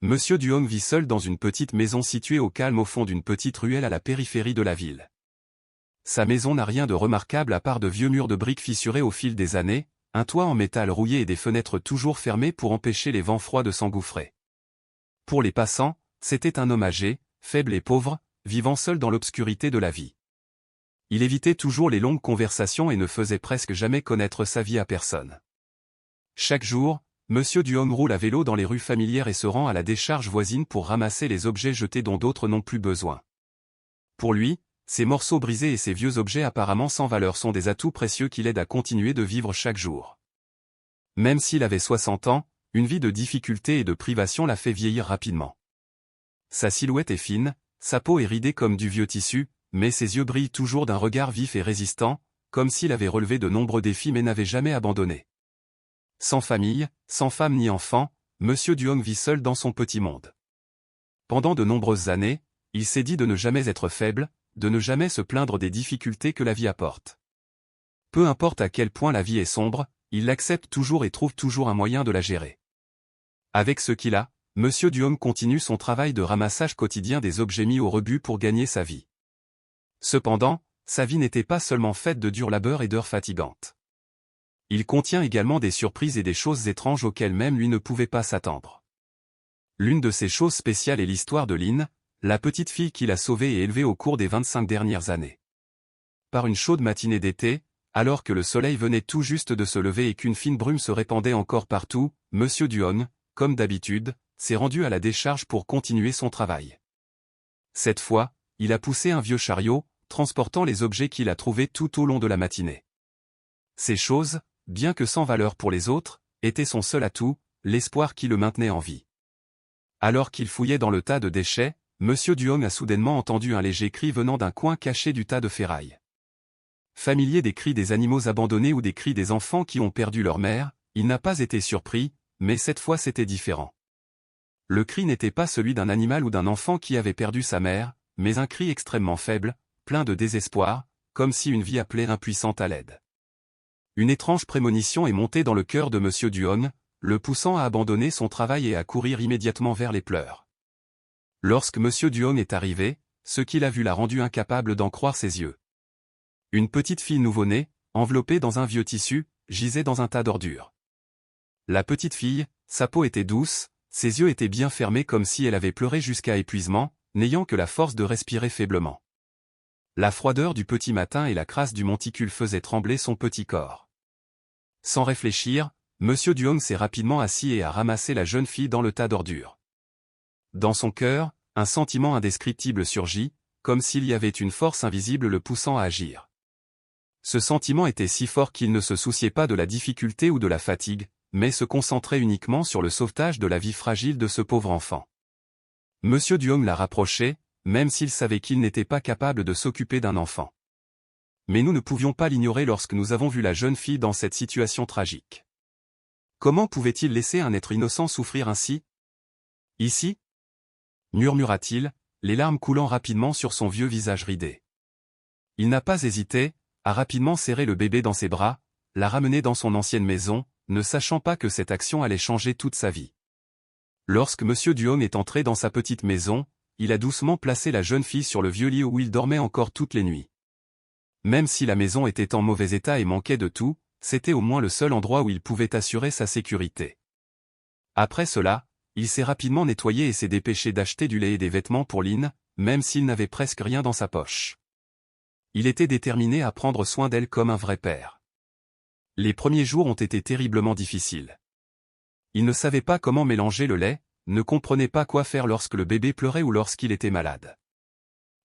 Monsieur Duong vit seul dans une petite maison située au calme au fond d'une petite ruelle à la périphérie de la ville. Sa maison n'a rien de remarquable à part de vieux murs de briques fissurés au fil des années, un toit en métal rouillé et des fenêtres toujours fermées pour empêcher les vents froids de s'engouffrer. Pour les passants, c'était un homme âgé, faible et pauvre, vivant seul dans l'obscurité de la vie. Il évitait toujours les longues conversations et ne faisait presque jamais connaître sa vie à personne. Chaque jour, Monsieur Duong roule à vélo dans les rues familières et se rend à la décharge voisine pour ramasser les objets jetés dont d'autres n'ont plus besoin. Pour lui, ces morceaux brisés et ces vieux objets apparemment sans valeur sont des atouts précieux qui l'aident à continuer de vivre chaque jour. Même s'il avait 60 ans, une vie de difficulté et de privation l'a fait vieillir rapidement. Sa silhouette est fine, sa peau est ridée comme du vieux tissu, mais ses yeux brillent toujours d'un regard vif et résistant, comme s'il avait relevé de nombreux défis mais n'avait jamais abandonné. Sans famille, sans femme ni enfant, Monsieur Duong vit seul dans son petit monde. Pendant de nombreuses années, il s'est dit de ne jamais être faible, de ne jamais se plaindre des difficultés que la vie apporte. Peu importe à quel point la vie est sombre, il l'accepte toujours et trouve toujours un moyen de la gérer. Avec ce qu'il a, Monsieur Duong continue son travail de ramassage quotidien des objets mis au rebut pour gagner sa vie. Cependant, sa vie n'était pas seulement faite de dur labeur et d'heures fatigantes. Il contient également des surprises et des choses étranges auxquelles même lui ne pouvait pas s'attendre. L'une de ces choses spéciales est l'histoire de Lin, la petite fille qu'il a sauvée et élevée au cours des 25 dernières années. Par une chaude matinée d'été, alors que le soleil venait tout juste de se lever et qu'une fine brume se répandait encore partout, Monsieur Duong, comme d'habitude, s'est rendu à la décharge pour continuer son travail. Cette fois, il a poussé un vieux chariot, transportant les objets qu'il a trouvés tout au long de la matinée. Ces choses, bien que sans valeur pour les autres, étaient son seul atout, l'espoir qui le maintenait en vie. Alors qu'il fouillait dans le tas de déchets, Monsieur Duong a soudainement entendu un léger cri venant d'un coin caché du tas de ferraille. Familier des cris des animaux abandonnés ou des cris des enfants qui ont perdu leur mère, il n'a pas été surpris, mais cette fois c'était différent. Le cri n'était pas celui d'un animal ou d'un enfant qui avait perdu sa mère, mais un cri extrêmement faible, plein de désespoir, comme si une vie appelait impuissante à l'aide. Une étrange prémonition est montée dans le cœur de Monsieur Duong, le poussant à abandonner son travail et à courir immédiatement vers les pleurs. Lorsque Monsieur Duong est arrivé, ce qu'il a vu l'a rendu incapable d'en croire ses yeux. Une petite fille nouveau-née, enveloppée dans un vieux tissu, gisait dans un tas d'ordures. La petite fille, sa peau était douce, ses yeux étaient bien fermés comme si elle avait pleuré jusqu'à épuisement, n'ayant que la force de respirer faiblement. La froideur du petit matin et la crasse du monticule faisaient trembler son petit corps. Sans réfléchir, Monsieur Duong s'est rapidement assis et a ramassé la jeune fille dans le tas d'ordures. Dans son cœur, un sentiment indescriptible surgit, comme s'il y avait une force invisible le poussant à agir. Ce sentiment était si fort qu'il ne se souciait pas de la difficulté ou de la fatigue, mais se concentrait uniquement sur le sauvetage de la vie fragile de ce pauvre enfant. Monsieur Duong l'a rapproché, même s'il savait qu'il n'était pas capable de s'occuper d'un enfant. Mais nous ne pouvions pas l'ignorer lorsque nous avons vu la jeune fille dans cette situation tragique. Comment pouvait-il laisser un être innocent souffrir ainsi? Ici? Murmura-t-il, les larmes coulant rapidement sur son vieux visage ridé. Il n'a pas hésité, a rapidement serré le bébé dans ses bras, l'a ramené dans son ancienne maison, ne sachant pas que cette action allait changer toute sa vie. Lorsque Monsieur Duong est entré dans sa petite maison, il a doucement placé la jeune fille sur le vieux lit où il dormait encore toutes les nuits. Même si la maison était en mauvais état et manquait de tout, c'était au moins le seul endroit où il pouvait assurer sa sécurité. Après cela, il s'est rapidement nettoyé et s'est dépêché d'acheter du lait et des vêtements pour Lin, même s'il n'avait presque rien dans sa poche. Il était déterminé à prendre soin d'elle comme un vrai père. Les premiers jours ont été terriblement difficiles. Il ne savait pas comment mélanger le lait, ne comprenait pas quoi faire lorsque le bébé pleurait ou lorsqu'il était malade.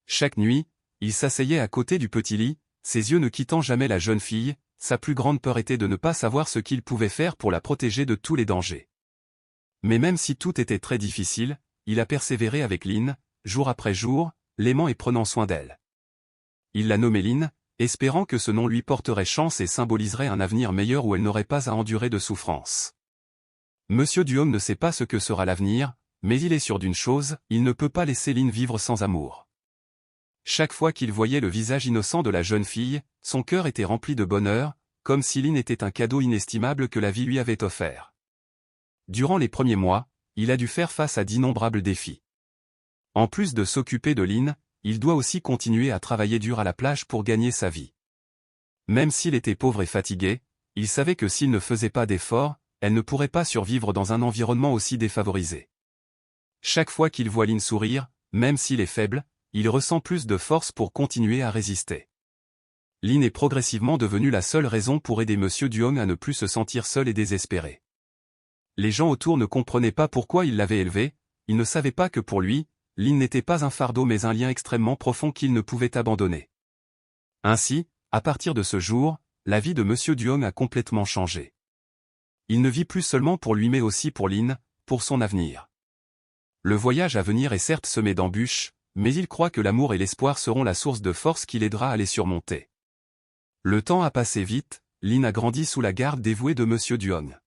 Chaque nuit, il s'asseyait à côté du petit lit, ses yeux ne quittant jamais la jeune fille, sa plus grande peur était de ne pas savoir ce qu'il pouvait faire pour la protéger de tous les dangers. Mais même si tout était très difficile, il a persévéré avec Lin, jour après jour, l'aimant et prenant soin d'elle. Il l'a nommée Lin, espérant que ce nom lui porterait chance et symboliserait un avenir meilleur où elle n'aurait pas à endurer de souffrance. Monsieur Duong ne sait pas ce que sera l'avenir, mais il est sûr d'une chose, il ne peut pas laisser Lin vivre sans amour. Chaque fois qu'il voyait le visage innocent de la jeune fille, son cœur était rempli de bonheur, comme si Lin était un cadeau inestimable que la vie lui avait offert. Durant les premiers mois, il a dû faire face à d'innombrables défis. En plus de s'occuper de Lynn, il doit aussi continuer à travailler dur à la plage pour gagner sa vie. Même s'il était pauvre et fatigué, il savait que s'il ne faisait pas d'efforts, elle ne pourrait pas survivre dans un environnement aussi défavorisé. Chaque fois qu'il voit Lynn sourire, même s'il est faible, il ressent plus de force pour continuer à résister. Lynn est progressivement devenue la seule raison pour aider Monsieur Duong à ne plus se sentir seul et désespéré. Les gens autour ne comprenaient pas pourquoi il l'avait élevé, ils ne savaient pas que pour lui, Lynn n'était pas un fardeau mais un lien extrêmement profond qu'il ne pouvait abandonner. Ainsi, à partir de ce jour, la vie de Monsieur Duong a complètement changé. Il ne vit plus seulement pour lui mais aussi pour Lynn, pour son avenir. Le voyage à venir est certes semé d'embûches, mais il croit que l'amour et l'espoir seront la source de force qui l'aidera à les surmonter. Le temps a passé vite, Lynn a grandi sous la garde dévouée de Monsieur Duong.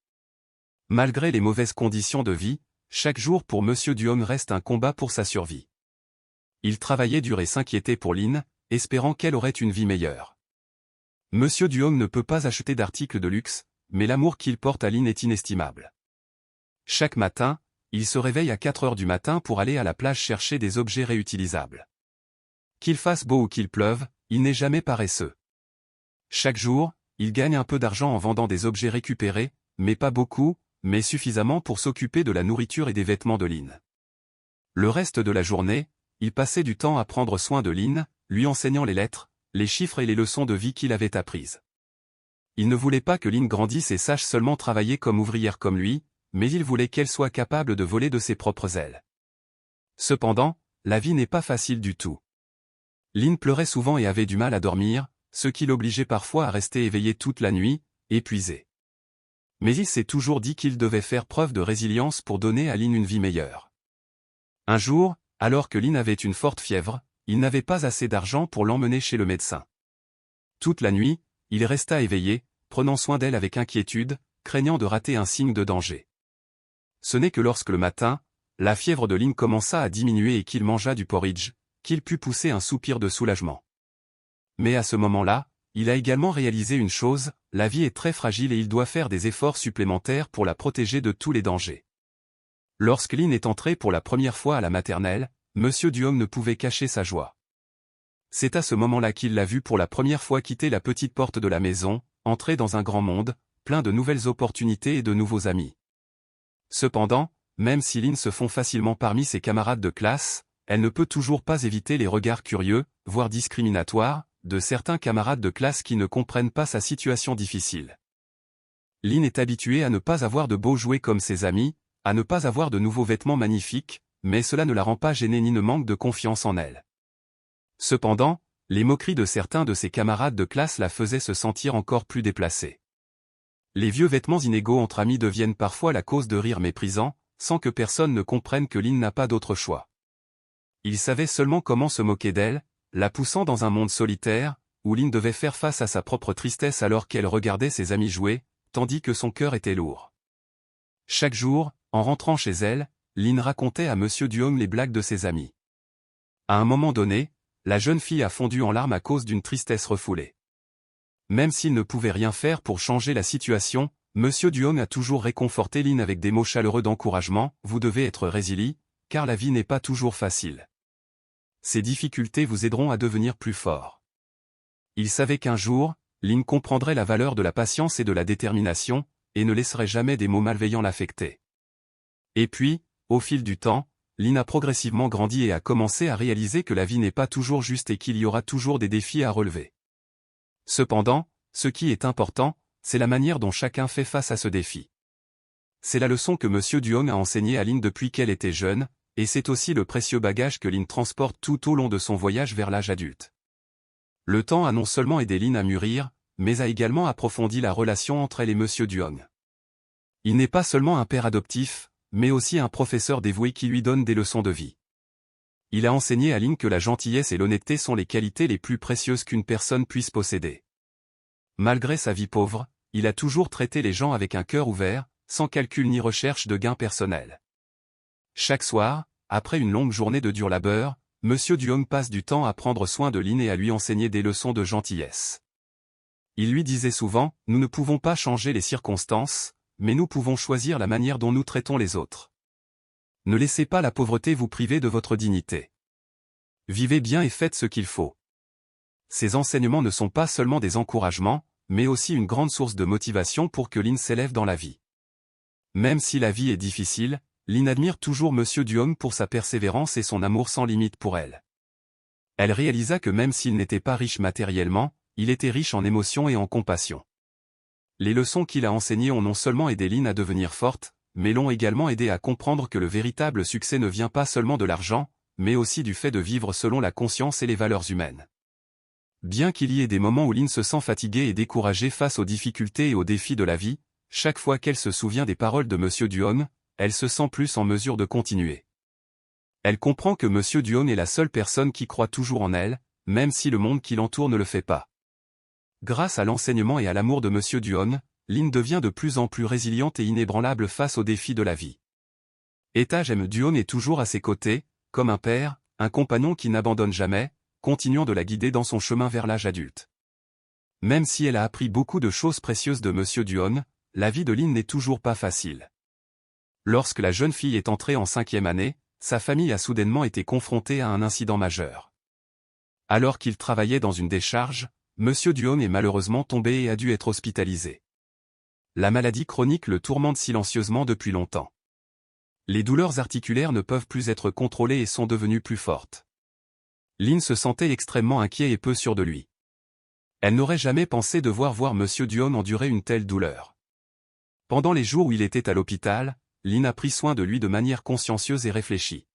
Malgré les mauvaises conditions de vie, chaque jour pour Monsieur Duong reste un combat pour sa survie. Il travaillait dur et s'inquiétait pour Lynn, espérant qu'elle aurait une vie meilleure. Monsieur Duong ne peut pas acheter d'articles de luxe, mais l'amour qu'il porte à Lynn est inestimable. Chaque matin, il se réveille à 4 heures du matin pour aller à la plage chercher des objets réutilisables. Qu'il fasse beau ou qu'il pleuve, il n'est jamais paresseux. Chaque jour, il gagne un peu d'argent en vendant des objets récupérés, mais pas beaucoup, mais suffisamment pour s'occuper de la nourriture et des vêtements de Lynn. Le reste de la journée, il passait du temps à prendre soin de Lynn, lui enseignant les lettres, les chiffres et les leçons de vie qu'il avait apprises. Il ne voulait pas que Lynn grandisse et sache seulement travailler comme ouvrière comme lui, mais il voulait qu'elle soit capable de voler de ses propres ailes. Cependant, la vie n'est pas facile du tout. Lynn pleurait souvent et avait du mal à dormir, ce qui l'obligeait parfois à rester éveillé toute la nuit, épuisé. Mais il s'est toujours dit qu'il devait faire preuve de résilience pour donner à Lynn une vie meilleure. Un jour, alors que Lynn avait une forte fièvre, il n'avait pas assez d'argent pour l'emmener chez le médecin. Toute la nuit, il resta éveillé, prenant soin d'elle avec inquiétude, craignant de rater un signe de danger. Ce n'est que lorsque le matin, la fièvre de Lynn commença à diminuer et qu'il mangea du porridge, qu'il put pousser un soupir de soulagement. Mais à ce moment-là, il a également réalisé une chose, la vie est très fragile et il doit faire des efforts supplémentaires pour la protéger de tous les dangers. Lorsque Lynn est entrée pour la première fois à la maternelle, Monsieur Duong ne pouvait cacher sa joie. C'est à ce moment-là qu'il l'a vue pour la première fois quitter la petite porte de la maison, entrer dans un grand monde, plein de nouvelles opportunités et de nouveaux amis. Cependant, même si Lynn se fond facilement parmi ses camarades de classe, elle ne peut toujours pas éviter les regards curieux, voire discriminatoires, de certains camarades de classe qui ne comprennent pas sa situation difficile. Lynn est habituée à ne pas avoir de beaux jouets comme ses amis, à ne pas avoir de nouveaux vêtements magnifiques, mais cela ne la rend pas gênée ni ne manque de confiance en elle. Cependant, les moqueries de certains de ses camarades de classe la faisaient se sentir encore plus déplacée. Les vieux vêtements inégaux entre amis deviennent parfois la cause de rires méprisants, sans que personne ne comprenne que Lynn n'a pas d'autre choix. Il savait seulement comment se moquer d'elle, la poussant dans un monde solitaire, où Lynn devait faire face à sa propre tristesse alors qu'elle regardait ses amis jouer, tandis que son cœur était lourd. Chaque jour, en rentrant chez elle, Lynn racontait à Monsieur Duong les blagues de ses amis. À un moment donné, la jeune fille a fondu en larmes à cause d'une tristesse refoulée. Même s'il ne pouvait rien faire pour changer la situation, Monsieur Duong a toujours réconforté Lynn avec des mots chaleureux d'encouragement, « Vous devez être résilient, car la vie n'est pas toujours facile. Ces difficultés vous aideront à devenir plus fort. » Il savait qu'un jour, Lynn comprendrait la valeur de la patience et de la détermination, et ne laisserait jamais des mots malveillants l'affecter. Et puis, au fil du temps, Lynn a progressivement grandi et a commencé à réaliser que la vie n'est pas toujours juste et qu'il y aura toujours des défis à relever. Cependant, ce qui est important, c'est la manière dont chacun fait face à ce défi. C'est la leçon que Monsieur Duong a enseignée à Lynn depuis qu'elle était jeune, et c'est aussi le précieux bagage que Lynn transporte tout au long de son voyage vers l'âge adulte. Le temps a non seulement aidé Lynn à mûrir, mais a également approfondi la relation entre elle et Monsieur Duong. Il n'est pas seulement un père adoptif, mais aussi un professeur dévoué qui lui donne des leçons de vie. Il a enseigné à Lynn que la gentillesse et l'honnêteté sont les qualités les plus précieuses qu'une personne puisse posséder. Malgré sa vie pauvre, il a toujours traité les gens avec un cœur ouvert, sans calcul ni recherche de gain personnel. Chaque soir, après une longue journée de dur labeur, Monsieur Duong passe du temps à prendre soin de Lynn et à lui enseigner des leçons de gentillesse. Il lui disait souvent, « Nous ne pouvons pas changer les circonstances, mais nous pouvons choisir la manière dont nous traitons les autres. » Ne laissez pas la pauvreté vous priver de votre dignité. Vivez bien et faites ce qu'il faut. Ces enseignements ne sont pas seulement des encouragements, mais aussi une grande source de motivation pour que Lynn s'élève dans la vie. Même si la vie est difficile, Lynn admire toujours Monsieur Duong pour sa persévérance et son amour sans limite pour elle. Elle réalisa que même s'il n'était pas riche matériellement, il était riche en émotions et en compassion. Les leçons qu'il a enseignées ont non seulement aidé Lynn à devenir forte, mais l'ont également aidé à comprendre que le véritable succès ne vient pas seulement de l'argent, mais aussi du fait de vivre selon la conscience et les valeurs humaines. Bien qu'il y ait des moments où Lynn se sent fatiguée et découragée face aux difficultés et aux défis de la vie, chaque fois qu'elle se souvient des paroles de Monsieur Duong, elle se sent plus en mesure de continuer. Elle comprend que Monsieur Duong est la seule personne qui croit toujours en elle, même si le monde qui l'entoure ne le fait pas. Grâce à l'enseignement et à l'amour de Monsieur Duong, Lynn devient de plus en plus résiliente et inébranlable face aux défis de la vie. M. Duong est toujours à ses côtés, comme un père, un compagnon qui n'abandonne jamais, continuant de la guider dans son chemin vers l'âge adulte. Même si elle a appris beaucoup de choses précieuses de Monsieur Duong, la vie de Lynn n'est toujours pas facile. Lorsque la jeune fille est entrée en 5e année, sa famille a soudainement été confrontée à un incident majeur. Alors qu'il travaillait dans une décharge, Monsieur Duong est malheureusement tombé et a dû être hospitalisé. La maladie chronique le tourmente silencieusement depuis longtemps. Les douleurs articulaires ne peuvent plus être contrôlées et sont devenues plus fortes. Lynn se sentait extrêmement inquiet et peu sûr de lui. Elle n'aurait jamais pensé devoir voir Monsieur Duong endurer une telle douleur. Pendant les jours où il était à l'hôpital, Lynn a pris soin de lui de manière consciencieuse et réfléchie.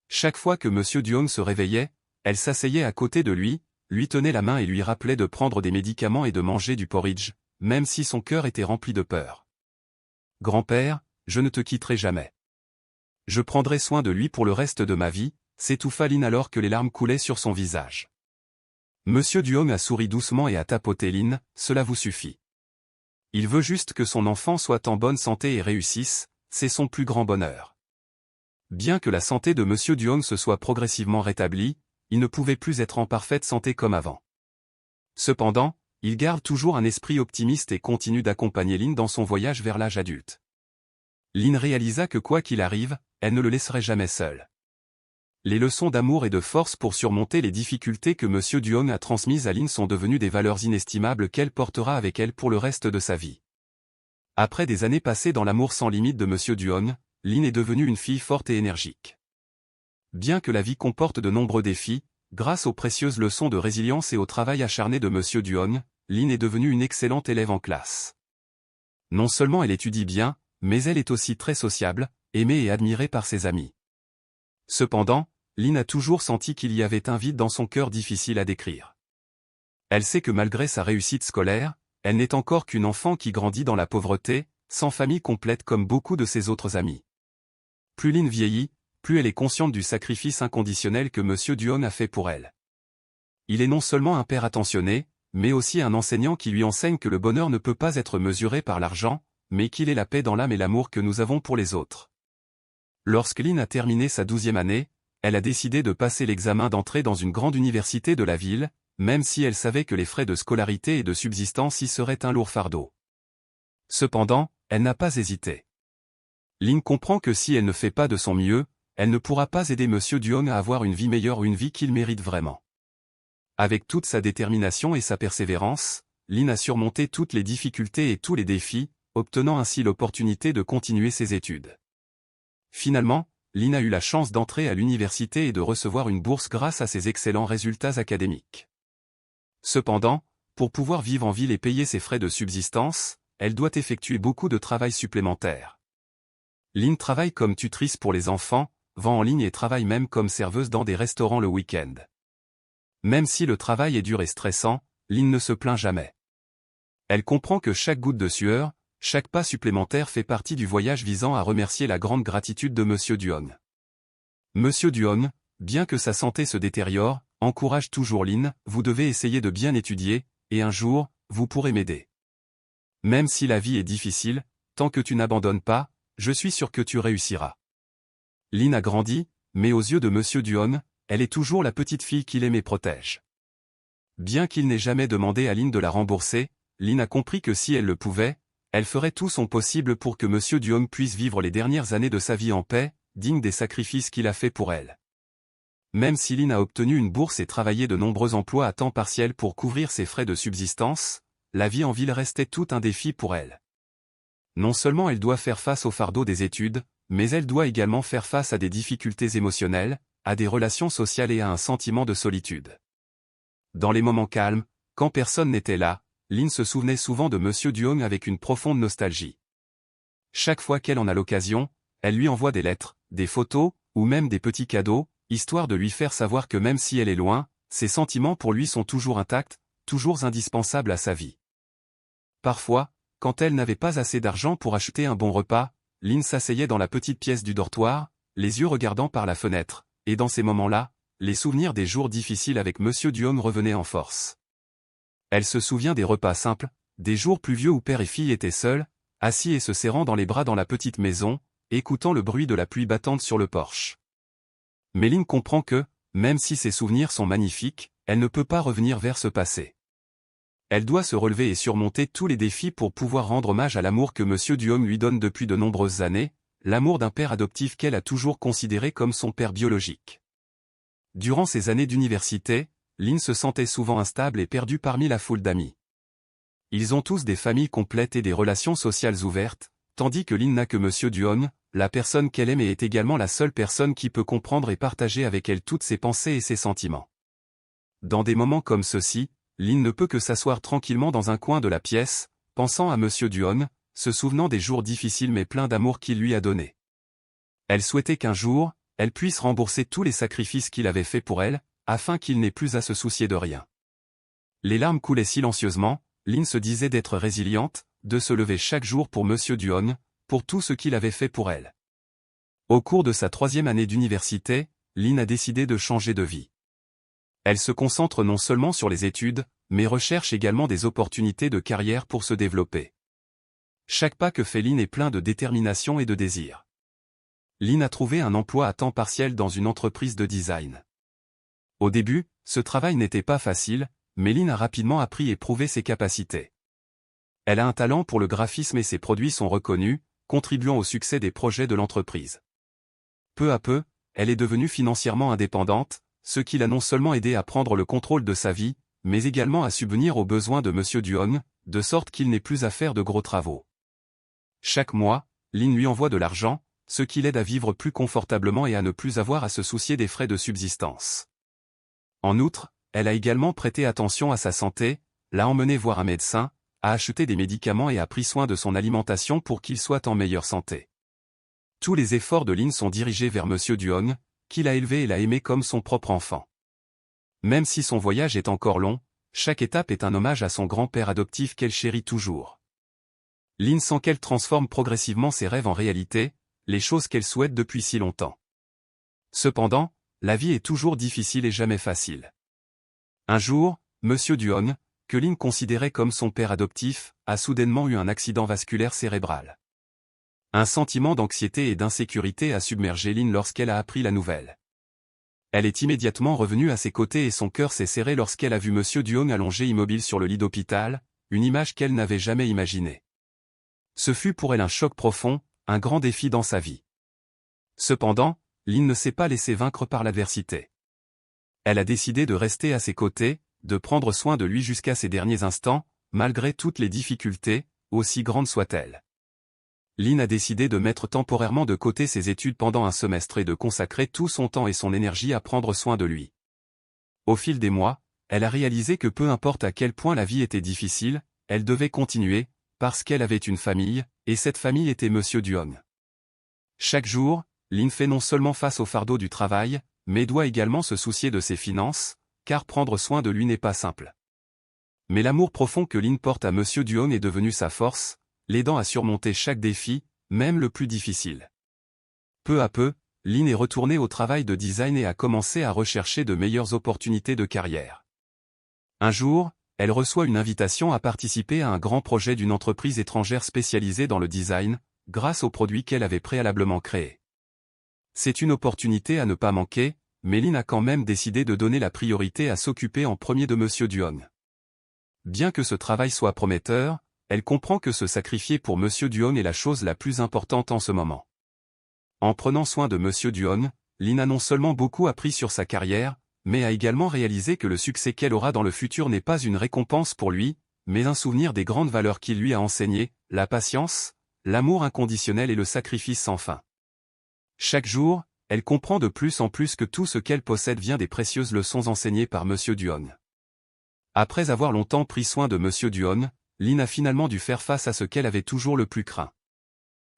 Chaque fois que Monsieur Duong se réveillait, elle s'asseyait à côté de lui tenait la main et lui rappelait de prendre des médicaments et de manger du porridge, même si son cœur était rempli de peur. « Grand-père, je ne te quitterai jamais. Je prendrai soin de lui pour le reste de ma vie », s'étouffa Lynn alors que les larmes coulaient sur son visage. Monsieur Duong a souri doucement et a tapoté Lynn, « Cela vous suffit. Il veut juste que son enfant soit en bonne santé et réussisse, c'est son plus grand bonheur. » Bien que la santé de Monsieur Duong se soit progressivement rétablie, il ne pouvait plus être en parfaite santé comme avant. Cependant, il garde toujours un esprit optimiste et continue d'accompagner Lynn dans son voyage vers l'âge adulte. Lynn réalisa que quoi qu'il arrive, elle ne le laisserait jamais seul. Les leçons d'amour et de force pour surmonter les difficultés que Monsieur Duong a transmises à Lynn sont devenues des valeurs inestimables qu'elle portera avec elle pour le reste de sa vie. Après des années passées dans l'amour sans limite de Monsieur Duong, Lynn est devenue une fille forte et énergique. Bien que la vie comporte de nombreux défis, grâce aux précieuses leçons de résilience et au travail acharné de Monsieur Duong, Lynn est devenue une excellente élève en classe. Non seulement elle étudie bien, mais elle est aussi très sociable, aimée et admirée par ses amis. Cependant, Lynn a toujours senti qu'il y avait un vide dans son cœur difficile à décrire. Elle sait que malgré sa réussite scolaire, elle n'est encore qu'une enfant qui grandit dans la pauvreté, sans famille complète comme beaucoup de ses autres amis. Plus Lynn vieillit, plus elle est consciente du sacrifice inconditionnel que Monsieur Duong a fait pour elle. Il est non seulement un père attentionné, mais aussi un enseignant qui lui enseigne que le bonheur ne peut pas être mesuré par l'argent, mais qu'il est la paix dans l'âme et l'amour que nous avons pour les autres. Lorsque Lynn a terminé sa 12e année, elle a décidé de passer l'examen d'entrée dans une grande université de la ville, même si elle savait que les frais de scolarité et de subsistance y seraient un lourd fardeau. Cependant, elle n'a pas hésité. Lynn comprend que si elle ne fait pas de son mieux, elle ne pourra pas aider Monsieur Duong à avoir une vie meilleure ou une vie qu'il mérite vraiment. Avec toute sa détermination et sa persévérance, Lynn a surmonté toutes les difficultés et tous les défis, obtenant ainsi l'opportunité de continuer ses études. Finalement, Lynn a eu la chance d'entrer à l'université et de recevoir une bourse grâce à ses excellents résultats académiques. Cependant, pour pouvoir vivre en ville et payer ses frais de subsistance, elle doit effectuer beaucoup de travail supplémentaire. Lynn travaille comme tutrice pour les enfants, vend en ligne et travaille même comme serveuse dans des restaurants le week-end. Même si le travail est dur et stressant, Lynn ne se plaint jamais. Elle comprend que chaque goutte de sueur, chaque pas supplémentaire fait partie du voyage visant à remercier la grande gratitude de Monsieur Duong. Monsieur Duong, bien que sa santé se détériore, encourage toujours Lynn, « Vous devez essayer de bien étudier, et un jour, vous pourrez m'aider. Même si la vie est difficile, tant que tu n'abandonnes pas, je suis sûr que tu réussiras. » Lynn a grandi, mais aux yeux de Monsieur Duong, elle est toujours la petite fille qu'il aime et protège. Bien qu'il n'ait jamais demandé à Lynn de la rembourser, Lynn a compris que si elle le pouvait, elle ferait tout son possible pour que Monsieur Duong puisse vivre les dernières années de sa vie en paix, digne des sacrifices qu'il a fait pour elle. Même si Lynn a obtenu une bourse et travaillé de nombreux emplois à temps partiel pour couvrir ses frais de subsistance, la vie en ville restait tout un défi pour elle. Non seulement elle doit faire face au fardeau des études, mais elle doit également faire face à des difficultés émotionnelles, à des relations sociales et à un sentiment de solitude. Dans les moments calmes, quand personne n'était là, Lynn se souvenait souvent de Monsieur Duong avec une profonde nostalgie. Chaque fois qu'elle en a l'occasion, elle lui envoie des lettres, des photos, ou même des petits cadeaux, histoire de lui faire savoir que même si elle est loin, ses sentiments pour lui sont toujours intacts, toujours indispensables à sa vie. Parfois, quand elle n'avait pas assez d'argent pour acheter un bon repas, Lynn s'asseyait dans la petite pièce du dortoir, les yeux regardant par la fenêtre, et dans ces moments-là, les souvenirs des jours difficiles avec Monsieur Duong revenaient en force. Elle se souvient des repas simples, des jours pluvieux où père et fille étaient seuls, assis et se serrant dans les bras dans la petite maison, écoutant le bruit de la pluie battante sur le porche. Mais Lynn comprend que, même si ses souvenirs sont magnifiques, elle ne peut pas revenir vers ce passé. Elle doit se relever et surmonter tous les défis pour pouvoir rendre hommage à l'amour que Monsieur Duong lui donne depuis de nombreuses années, l'amour d'un père adoptif qu'elle a toujours considéré comme son père biologique. Durant ses années d'université, Lynn se sentait souvent instable et perdue parmi la foule d'amis. Ils ont tous des familles complètes et des relations sociales ouvertes, tandis que Lynn n'a que Monsieur Duong, la personne qu'elle aime et est également la seule personne qui peut comprendre et partager avec elle toutes ses pensées et ses sentiments. Dans des moments comme ceux-ci, Lynn ne peut que s'asseoir tranquillement dans un coin de la pièce, pensant à Monsieur Duong, se souvenant des jours difficiles mais pleins d'amour qu'il lui a donnés. Elle souhaitait qu'un jour, elle puisse rembourser tous les sacrifices qu'il avait faits pour elle, afin qu'il n'ait plus à se soucier de rien. Les larmes coulaient silencieusement, Lynn se disait d'être résiliente, de se lever chaque jour pour Monsieur Duong, pour tout ce qu'il avait fait pour elle. Au cours de sa 3e année d'université, Lynn a décidé de changer de vie. Elle se concentre non seulement sur les études, mais recherche également des opportunités de carrière pour se développer. Chaque pas que fait Lynn est plein de détermination et de désir. Lynn a trouvé un emploi à temps partiel dans une entreprise de design. Au début, ce travail n'était pas facile, mais Lynn a rapidement appris et prouvé ses capacités. Elle a un talent pour le graphisme et ses produits sont reconnus, contribuant au succès des projets de l'entreprise. Peu à peu, elle est devenue financièrement indépendante, ce qui l'a non seulement aidé à prendre le contrôle de sa vie, mais également à subvenir aux besoins de Monsieur Duong, de sorte qu'il n'ait plus à faire de gros travaux. Chaque mois, Lynn lui envoie de l'argent, ce qui l'aide à vivre plus confortablement et à ne plus avoir à se soucier des frais de subsistance. En outre, elle a également prêté attention à sa santé, l'a emmené voir un médecin, a acheté des médicaments et a pris soin de son alimentation pour qu'il soit en meilleure santé. Tous les efforts de Lynn sont dirigés vers Monsieur Duong, qui l'a élevé et l'a aimé comme son propre enfant. Même si son voyage est encore long, chaque étape est un hommage à son grand-père adoptif qu'elle chérit toujours. Lynn sent qu'elle transforme progressivement ses rêves en réalité, les choses qu'elle souhaite depuis si longtemps. Cependant, la vie est toujours difficile et jamais facile. Un jour, Monsieur Duong, que Lynn considérait comme son père adoptif, a soudainement eu un accident vasculaire cérébral. Un sentiment d'anxiété et d'insécurité a submergé Lynn lorsqu'elle a appris la nouvelle. Elle est immédiatement revenue à ses côtés et son cœur s'est serré lorsqu'elle a vu Monsieur Duong allongé immobile sur le lit d'hôpital, une image qu'elle n'avait jamais imaginée. Ce fut pour elle un choc profond, un grand défi dans sa vie. Cependant, Lynn ne s'est pas laissée vaincre par l'adversité. Elle a décidé de rester à ses côtés, de prendre soin de lui jusqu'à ses derniers instants, malgré toutes les difficultés, aussi grandes soient-elles. Lynn a décidé de mettre temporairement de côté ses études pendant un semestre et de consacrer tout son temps et son énergie à prendre soin de lui. Au fil des mois, elle a réalisé que peu importe à quel point la vie était difficile, elle devait continuer, parce qu'elle avait une famille, et cette famille était Monsieur Duong. Chaque jour, Lynn fait non seulement face au fardeau du travail, mais doit également se soucier de ses finances, car prendre soin de lui n'est pas simple. Mais l'amour profond que Lynn porte à Monsieur Duong est devenu sa force, l'aidant à surmonter chaque défi, même le plus difficile. Peu à peu, Lynn est retournée au travail de design et a commencé à rechercher de meilleures opportunités de carrière. Un jour, elle reçoit une invitation à participer à un grand projet d'une entreprise étrangère spécialisée dans le design, grâce aux produits qu'elle avait préalablement créés. C'est une opportunité à ne pas manquer, mais Lynn a quand même décidé de donner la priorité à s'occuper en premier de Monsieur Duong. Bien que ce travail soit prometteur, elle comprend que se sacrifier pour Monsieur Duong est la chose la plus importante en ce moment. En prenant soin de Monsieur Duhon, Lynn a non seulement beaucoup appris sur sa carrière, mais a également réalisé que le succès qu'elle aura dans le futur n'est pas une récompense pour lui, mais un souvenir des grandes valeurs qu'il lui a enseignées, la patience, l'amour inconditionnel et le sacrifice sans fin. Chaque jour, elle comprend de plus en plus que tout ce qu'elle possède vient des précieuses leçons enseignées par Monsieur Duhon. Après avoir longtemps pris soin de Monsieur Duhon, Lynn a finalement dû faire face à ce qu'elle avait toujours le plus craint.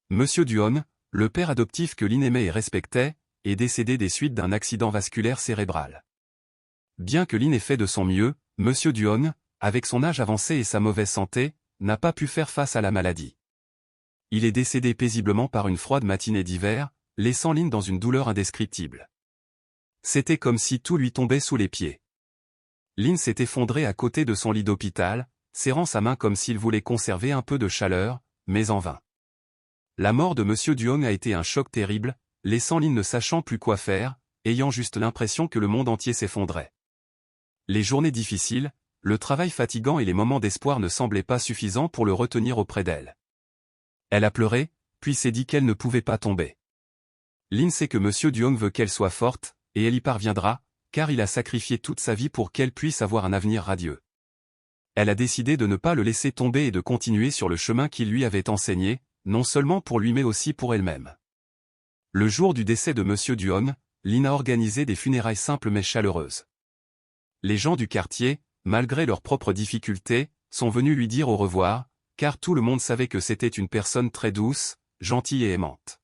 Monsieur Duhon, le père adoptif que Lynn aimait et respectait, est décédé des suites d'un accident vasculaire cérébral. Bien que Lynn ait fait de son mieux, Monsieur Duhon, avec son âge avancé et sa mauvaise santé, n'a pas pu faire face à la maladie. Il est décédé paisiblement par une froide matinée d'hiver, laissant Lynn dans une douleur indescriptible. C'était comme si tout lui tombait sous les pieds. Lynn s'est effondrée à côté de son lit d'hôpital, serrant sa main comme s'il voulait conserver un peu de chaleur, mais en vain. La mort de Monsieur Duhon a été un choc terrible, laissant Lynn ne sachant plus quoi faire, ayant juste l'impression que le monde entier s'effondrait. Les journées difficiles, le travail fatigant et les moments d'espoir ne semblaient pas suffisants pour le retenir auprès d'elle. Elle a pleuré, puis s'est dit qu'elle ne pouvait pas tomber. Lynn sait que Monsieur Duhon veut qu'elle soit forte, et elle y parviendra, car il a sacrifié toute sa vie pour qu'elle puisse avoir un avenir radieux. Elle a décidé de ne pas le laisser tomber et de continuer sur le chemin qu'il lui avait enseigné, non seulement pour lui mais aussi pour elle-même. Le jour du décès de Monsieur Duhon, Lynn a organisé des funérailles simples mais chaleureuses. Les gens du quartier, malgré leurs propres difficultés, sont venus lui dire au revoir, car tout le monde savait que c'était une personne très douce, gentille et aimante.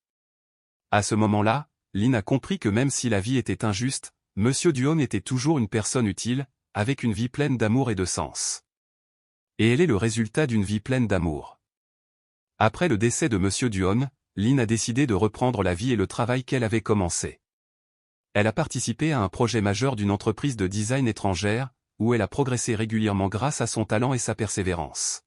À ce moment-là, Lynn a compris que même si la vie était injuste, Monsieur Duhon était toujours une personne utile, avec une vie pleine d'amour et de sens. Et elle est le résultat d'une vie pleine d'amour. Après le décès de Monsieur Duhon, Lynn a décidé de reprendre la vie et le travail qu'elle avait commencé. Elle a participé à un projet majeur d'une entreprise de design étrangère, où elle a progressé régulièrement grâce à son talent et sa persévérance.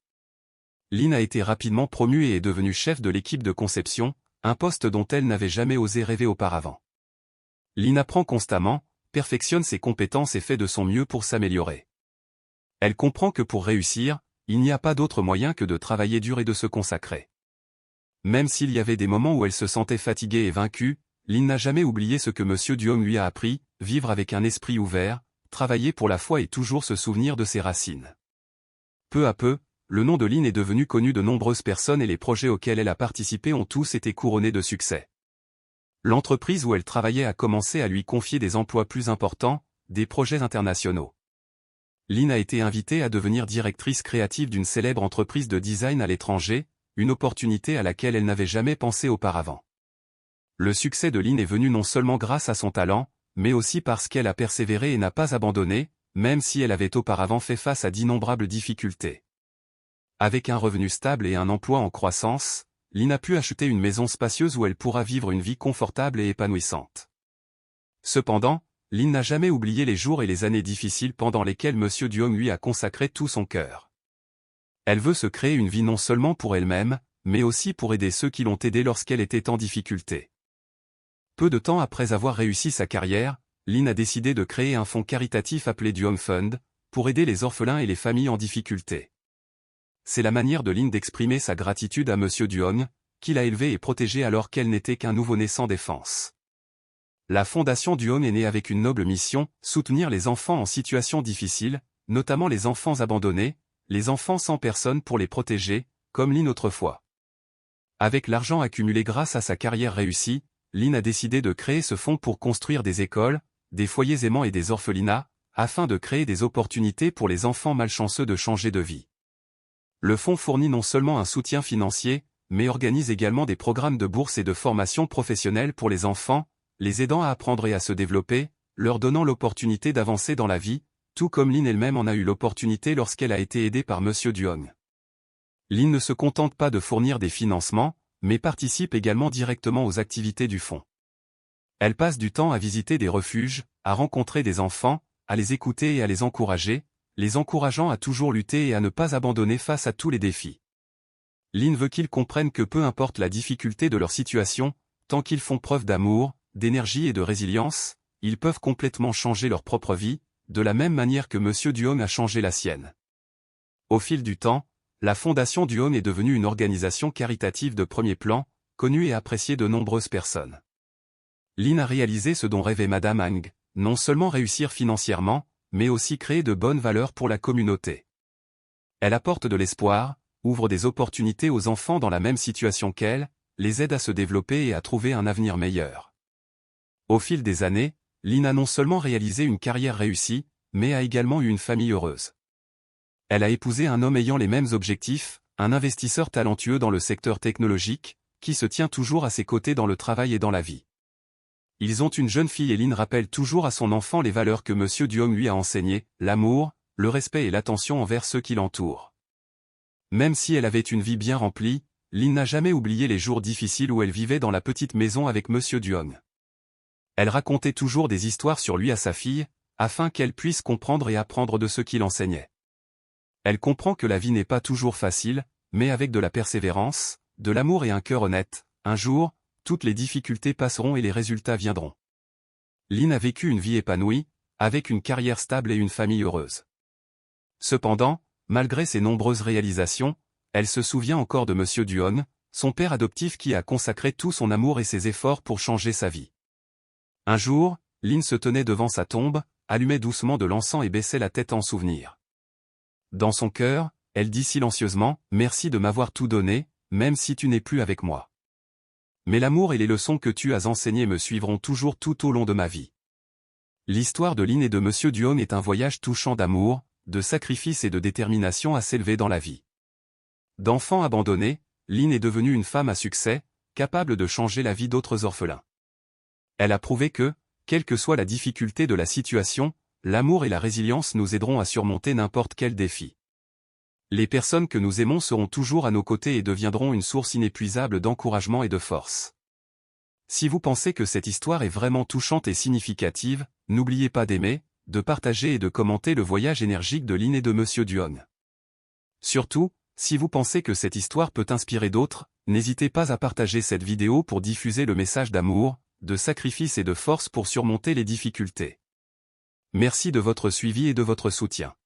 Lynn a été rapidement promue et est devenue chef de l'équipe de conception, un poste dont elle n'avait jamais osé rêver auparavant. Lynn apprend constamment, perfectionne ses compétences et fait de son mieux pour s'améliorer. Elle comprend que pour réussir, il n'y a pas d'autre moyen que de travailler dur et de se consacrer. Même s'il y avait des moments où elle se sentait fatiguée et vaincue, Lynn n'a jamais oublié ce que Monsieur Duhon lui a appris, vivre avec un esprit ouvert, travailler pour la foi et toujours se souvenir de ses racines. Peu à peu, le nom de Lynn est devenu connu de nombreuses personnes et les projets auxquels elle a participé ont tous été couronnés de succès. L'entreprise où elle travaillait a commencé à lui confier des emplois plus importants, des projets internationaux. Lynn a été invitée à devenir directrice créative d'une célèbre entreprise de design à l'étranger, une opportunité à laquelle elle n'avait jamais pensé auparavant. Le succès de Lynn est venu non seulement grâce à son talent, mais aussi parce qu'elle a persévéré et n'a pas abandonné, même si elle avait auparavant fait face à d'innombrables difficultés. Avec un revenu stable et un emploi en croissance, Lynn a pu acheter une maison spacieuse où elle pourra vivre une vie confortable et épanouissante. Cependant, Lynn n'a jamais oublié les jours et les années difficiles pendant lesquels Monsieur Duhon lui a consacré tout son cœur. Elle veut se créer une vie non seulement pour elle-même, mais aussi pour aider ceux qui l'ont aidée lorsqu'elle était en difficulté. Peu de temps après avoir réussi sa carrière, Lynn a décidé de créer un fonds caritatif appelé Duhon Fund, pour aider les orphelins et les familles en difficulté. C'est la manière de Lynn d'exprimer sa gratitude à Monsieur Duhon, qu'il a élevé et protégé alors qu'elle n'était qu'un nouveau-né sans défense. La fondation Duhon est née avec une noble mission, soutenir les enfants en situation difficile, notamment les enfants abandonnés, les enfants sans personne pour les protéger, comme Lynn autrefois. Avec l'argent accumulé grâce à sa carrière réussie, Lynn a décidé de créer ce fonds pour construire des écoles, des foyers aimants et des orphelinats, afin de créer des opportunités pour les enfants malchanceux de changer de vie. Le fonds fournit non seulement un soutien financier, mais organise également des programmes de bourse et de formation professionnelle pour les enfants, les aidant à apprendre et à se développer, leur donnant l'opportunité d'avancer dans la vie, tout comme Lynn elle-même en a eu l'opportunité lorsqu'elle a été aidée par Monsieur Duhon. Lynn ne se contente pas de fournir des financements, mais participe également directement aux activités du fonds. Elle passe du temps à visiter des refuges, à rencontrer des enfants, à les écouter et à les encourager, les encourageant à toujours lutter et à ne pas abandonner face à tous les défis. Lynn veut qu'ils comprennent que peu importe la difficulté de leur situation, tant qu'ils font preuve d'amour, d'énergie et de résilience, ils peuvent complètement changer leur propre vie, de la même manière que Monsieur Duhon a changé la sienne. Au fil du temps, la Fondation Duhon est devenue une organisation caritative de premier plan, connu et apprécié de nombreuses personnes. Lynn a réalisé ce dont rêvait Madame Hang, non seulement réussir financièrement, mais aussi créer de bonnes valeurs pour la communauté. Elle apporte de l'espoir, ouvre des opportunités aux enfants dans la même situation qu'elle, les aide à se développer et à trouver un avenir meilleur. Au fil des années, Lynn a non seulement réalisé une carrière réussie, mais a également eu une famille heureuse. Elle a épousé un homme ayant les mêmes objectifs, un investisseur talentueux dans le secteur technologique, qui se tient toujours à ses côtés dans le travail et dans la vie. Ils ont une jeune fille et Lynn rappelle toujours à son enfant les valeurs que M. Duong lui a enseignées, l'amour, le respect et l'attention envers ceux qui l'entourent. Même si elle avait une vie bien remplie, Lynn n'a jamais oublié les jours difficiles où elle vivait dans la petite maison avec M. Duong. Elle racontait toujours des histoires sur lui à sa fille, afin qu'elle puisse comprendre et apprendre de ce qu'il enseignait. Elle comprend que la vie n'est pas toujours facile, mais avec de la persévérance, de l'amour et un cœur honnête, un jour, toutes les difficultés passeront et les résultats viendront. Lynn a vécu une vie épanouie, avec une carrière stable et une famille heureuse. Cependant, malgré ses nombreuses réalisations, elle se souvient encore de M. Duong, son père adoptif qui a consacré tout son amour et ses efforts pour changer sa vie. Un jour, Lynn se tenait devant sa tombe, allumait doucement de l'encens et baissait la tête en souvenir. Dans son cœur, elle dit silencieusement « Merci de m'avoir tout donné, même si tu n'es plus avec moi. Mais l'amour et les leçons que tu as enseignées me suivront toujours tout au long de ma vie. » L'histoire de Lynn et de M. Duong est un voyage touchant d'amour, de sacrifice et de détermination à s'élever dans la vie. D'enfant abandonné, Lynn est devenue une femme à succès, capable de changer la vie d'autres orphelins. Elle a prouvé que, quelle que soit la difficulté de la situation, l'amour et la résilience nous aideront à surmonter n'importe quel défi. Les personnes que nous aimons seront toujours à nos côtés et deviendront une source inépuisable d'encouragement et de force. Si vous pensez que cette histoire est vraiment touchante et significative, n'oubliez pas d'aimer, de partager et de commenter le voyage énergique de Lynn et de M. Duong. Surtout, si vous pensez que cette histoire peut inspirer d'autres, n'hésitez pas à partager cette vidéo pour diffuser le message d'amour, de sacrifice et de force pour surmonter les difficultés. Merci de votre suivi et de votre soutien.